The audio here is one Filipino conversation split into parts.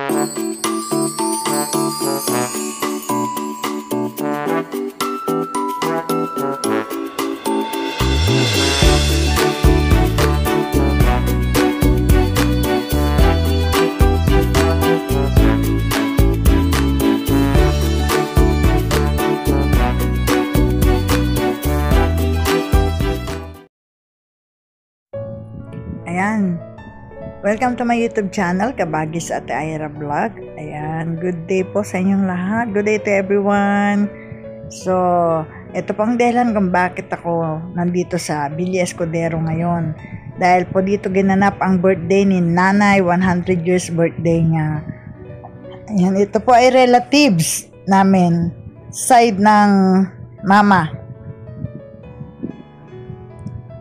Ayan. Welcome to my YouTube channel, Kabagis at Ira Vlog. Ayan. Good day po sa inyong lahat. Good day to everyone. So, ito pang dahilan kung bakit ako nandito sa Villa Escudero ngayon. Dahil po dito ginanap ang birthday ni Nanay, 100 years birthday niya. Ayan. Ito po ay relatives namin. Side ng mama.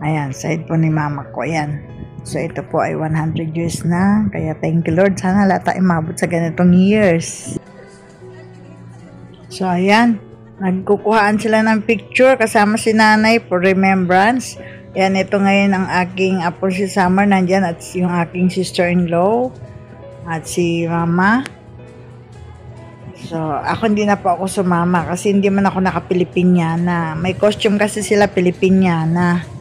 Ayan. Side po ni mama ko. Ayan. So, ito po ay 100 years na. Kaya, thank you Lord. Sana lahat tayo mabot sa ganitong years. So, ayan. Nagkukuhaan sila ng picture kasama si nanay for remembrance. Ayan, ito ngayon ang aking apo si Summer. Nandyan at yung aking sister-in-law. At si mama. So, ako hindi na po ako sumama kasi hindi man ako naka-Pilipinyana. May costume kasi sila Pilipinyana.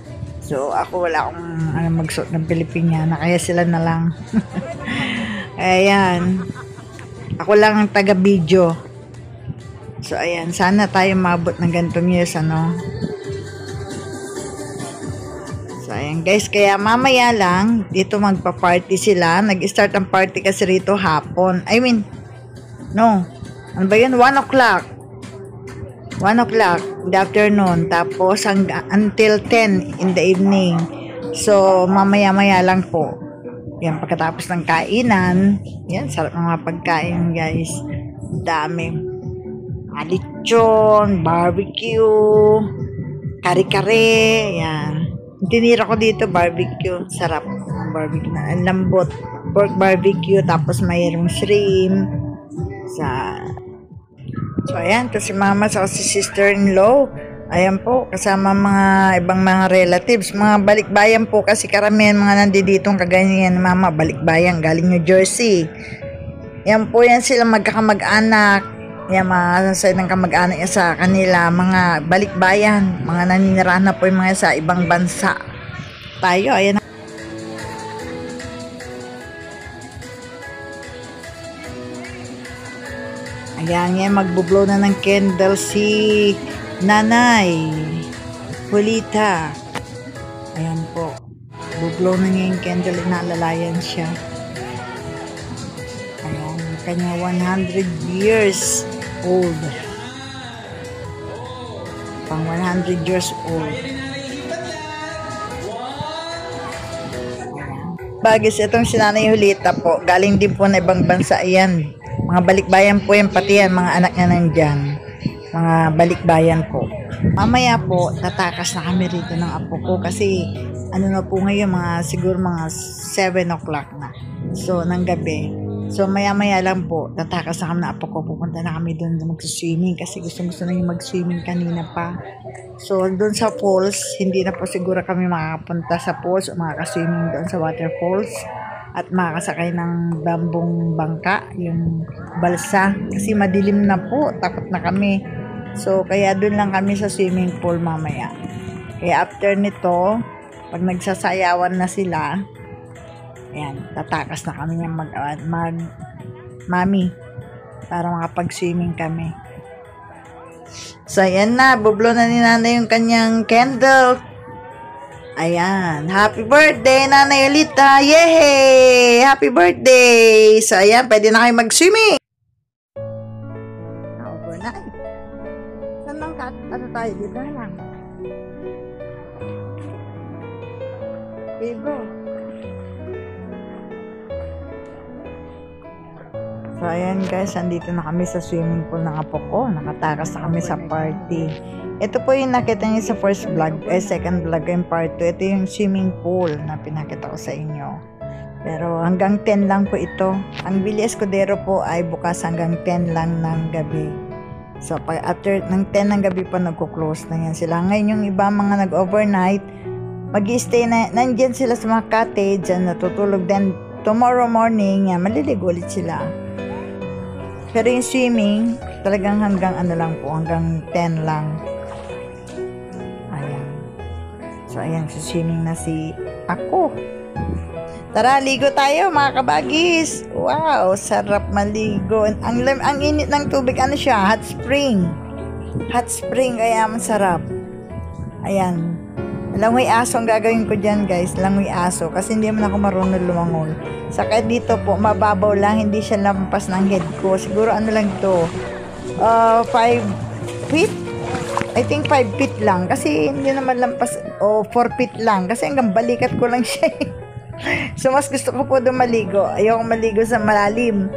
So, ako wala akong magsuot ng Pilipinyana, kaya sila na lang. Ayan. Ako lang ang taga-video. So, ayan. Sana tayo mabot ng ganitong years, ano. So, ayan guys. Kaya mamaya lang, dito magpa-party sila. Nag-start ang party kasi rito hapon. I mean, no. Ano ba yun? 1 o'clock. 1 o'clock in the afternoon, tapos until 10 in the evening. So, mamaya-maya lang po. Yan, pagkatapos ng kainan, yan, sarap ng mga pagkain, guys. Dami. Lechon, barbecue, kare-kare, yan. Tinira ko dito, barbecue. Sarap ng barbecue na. Ang lambot. Pork barbecue, tapos mayroong shrimp. So, ayan, ito si mama sa si sister-in-law. Ayan po, kasama mga ibang mga relatives. Mga balikbayan po kasi karamihan mga nanditong kaganyan mama, balikbayan, galing New Jersey. Yan po yan sila magkakamag-anak. Yan, mga side ng kamag-anak sa kanila, mga balikbayan. Mga naninirahan na po yung mga sa ibang bansa. Tayo, ayan. Ayan, yan, magbublow na ng candle si Nanay Julita. Ayan po. Bublow na niya yung candle, inaalalayan siya. Ayan, kanya 100 years old. Pang 100 years old. Bagis, itong si Nanay Julita po, galing din po na ibang bansa. Ayan. Mga balikbayan po yan, pati yan, mga anak niya nandyan. Mga balikbayan po. Mamaya po, tatakas na kami rito ng apo ko kasi ano na po ngayon, siguro mga 7 o'clock na. So, ng gabi. So, maya-maya lang po, tatakas na kami ng apo ko. Pupunta na kami doon mag-swimming kasi gusto na yung mag-swimming kanina pa. So, doon sa falls, hindi na po siguro kami makakapunta sa falls o makaka-swimming doon sa waterfalls. At makakasakay ng bambong bangka, yung balsa. Kasi madilim na po, takot na kami. So, kaya doon lang kami sa swimming pool mamaya. Kaya after nito, pag nagsasayawan na sila, ayan, tatakas na kami ng mami, para makapag-swimming kami. So, ayan na, bublo na ni Nanay yung kanyang candle. Ayan, happy birthday Nanay Julita, yehey, happy birthday. So ayan, pwede na kayo mag-swimming. Overnight. Saan lang ano tayo, dito na lang. Okay bro. So ayan guys, andito na kami sa swimming pool ng apo ko. Nakatakas na kami sa party. Ito po yung nakita niyo sa first vlog, second vlog yung part 2. Ito yung swimming pool na pinakita ko sa inyo. Pero hanggang 10 lang po ito. Ang Villa Escudero po ay bukas hanggang 10 lang ng gabi. So after ng 10 ng gabi pa nagko-close na yan sila. Ngayon yung iba mga nag-overnight, mag-i-stay na, nandyan sila sa mga cottage, natutulog din tomorrow morning, yan, maliligo ulit sila. Pero yung swimming, talagang hanggang ano lang po, hanggang 10 lang. Ayan. So, ayan, swimming na si ako. Tara, ligo tayo mga kabagis. Wow, sarap maligo. Ang init ng tubig, ano siya? Hot spring. Hot spring, kaya masarap. Ayan. Langoy aso ang gagawin ko dyan, guys. Langoy aso. Kasi hindi man ako marunong lumangoy. Saka dito po, mababaw lang. Hindi siya lampas ng head ko. Siguro ano lang to 5 feet? I think 5 feet lang. Kasi hindi naman lampas. 4 feet lang. Kasi hanggang balikat ko lang siya. So, mas gusto ko po doon maligo. Ayoko maligo sa malalim.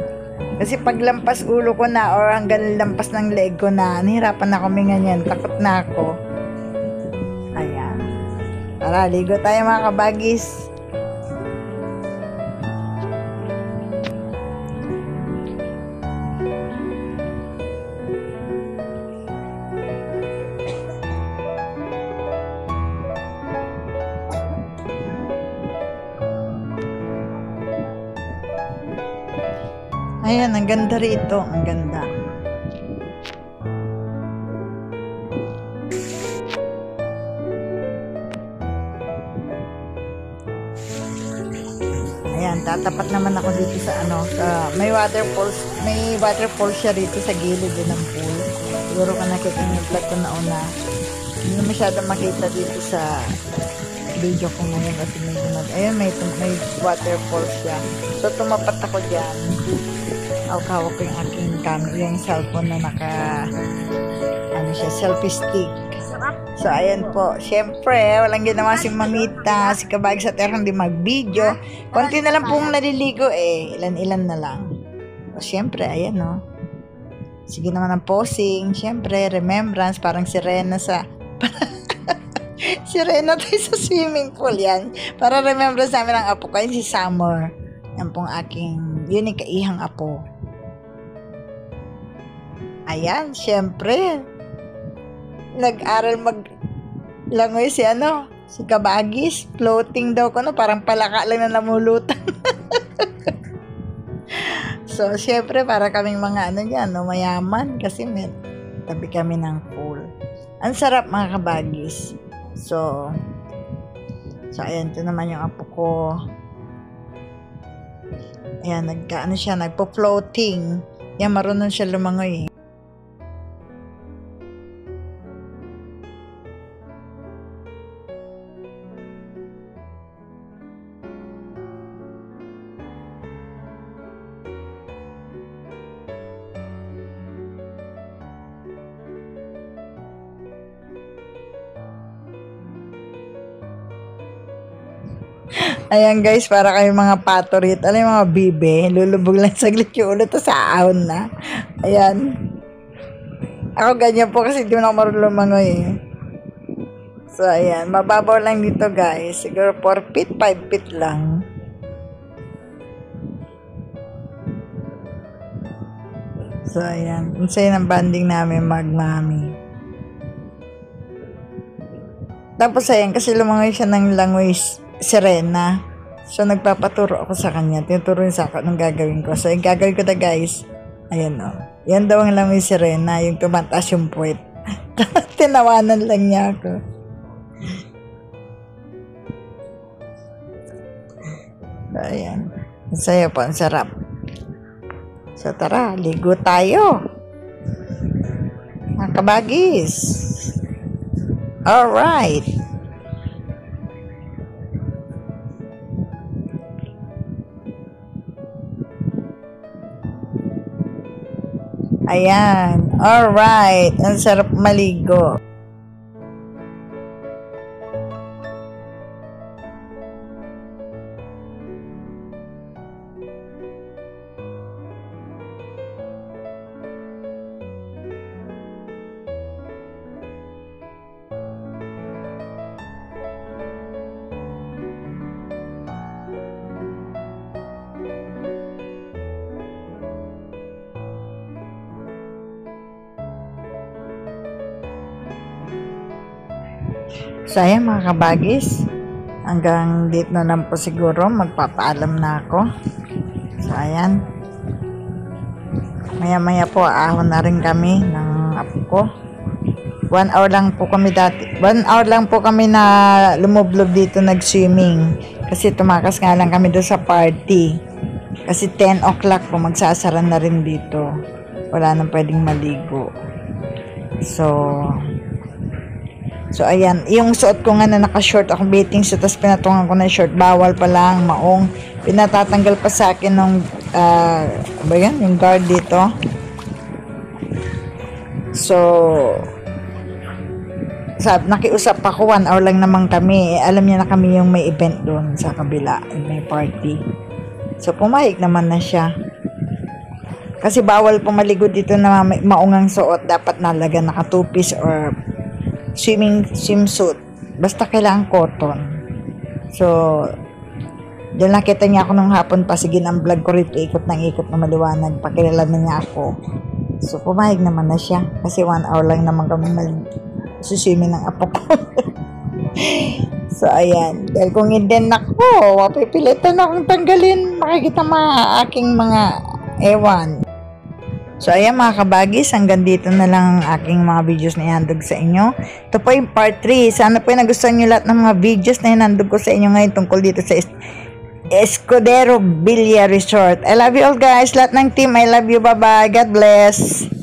Kasi pag lampas ulo ko na or hanggang lampas ng leg ko na, nahirapan na kami ganyan. Takot na ako. Ayan. Tara, ligo tayo mga kabagis. Ayan, ang ganda rito. Ang ganda. Ayan, tatapat naman ako dito sa may waterfall siya rito sa gilid din ng pool. Siguro ka nakita yung vlog ko na una. Hindi masyadong makita dito sa video ko ngayon kasi ayun, may waterfall siya. So, tumapat ako dyan. Hawak ko yung aking camera, yung cellphone na selfie stick. So, ayan po. Siyempre, walang ginawa si Mamita, si Kabagis at Erang di mag-video. Konti na lang pong naliligo ilan-ilan na lang. So, siyempre, ayan no. Sige naman ang posing. Siyempre, remembrance, parang sirena sa sirena tayo sa swimming pool yan. Para remembrance namin ang apo ko, yun si Summer. Yan pong yun yung kaihang apo. Ayan, syempre. Nag-aral maglangoy si Kabagis. Floating daw ko, parang palaka lang na namulutan. So, syempre, para kaming mga mayaman. Kasi may tabi kami ng pool. Ang sarap mga kabagis. So, ayan, ito naman yung apo ko. Ayan, nagpo-floating. Yan, marunong siya lumangoy. Ayan guys, para kayo mga pato rito. Alam yung mga bibe, lulubog lang saglit yung ulo, tapos aahon na. Ayan. Ako ganyan po kasi hindi mo na ako marunong lumangoy So, ayan. Mababaw lang dito guys. Siguro 4 feet, 5 feet lang. So, ayan. Insaya ng banding namin mag-mami. Tapos, ayan. Kasi lumangoy siya ng langoy sirena. So, nagpapaturo ako sa kanya. Tinuturo niya sa akin anong gagawin ko. So, yung gagawin ko na guys, ayan o. Yan daw ang langoy sirena, yung tumataas yung puwet. Tinawanan lang niya ako. So, ayan. Ang saya po, ang sarap. So, tara, ligo tayo. Mga kabagis. Alright. Ayan. Alright. Ang sarap maligo. So, ayan mga kabagis. Hanggang dito na lang po siguro. Magpapaalam na ako. So, ayan. Maya-maya po, ahon na rin kami ng apo ko. 1 hour lang po kami dati. 1 hour lang po kami na lumublob dito nag-swimming. Kasi tumakas nga lang kami doon sa party. Kasi 10 o'clock po magsasara na rin dito. Wala nang pwedeng maligo. So ayan. Yung suot ko nga na naka-short akong bathing suit, tapos pinatungan ko na short. Bawal pa lang, maong. Pinatatanggal pa sa akin ng ba yan? Yung guard dito. So nakiusap ako, 1 hour lang naman kami. Alam niya na kami yung may event doon sa kabila, may party. So pumayag naman na siya. Kasi bawal pumaligo dito na maungang suot. Dapat nalaga naka 2-piece or swimsuit. Basta kailangan cotton. So dahil nakita niya ako nung hapon pa, sige ang vlog ko rito, ikot ng ikot na maliwanag. Pakilala na niya ako. So pumayag naman na siya. Kasi 1 hour lang naman kami suswimming ng apo ko. So ayan. Dahil kung hindi nako, mapipilitan akong tanggalin. Makikita aking mga ewan. So ayan mga kabagis, hanggang dito na lang ang aking mga videos na ihandog sa inyo. Ito po yung part 3. Sana po yung nagustuhan nyo lahat ng mga videos na ihandog ko sa inyo ngayon tungkol dito sa Escudero Villa Resort. I love you all guys. Lahat ng team, I love you. Bye bye. God bless.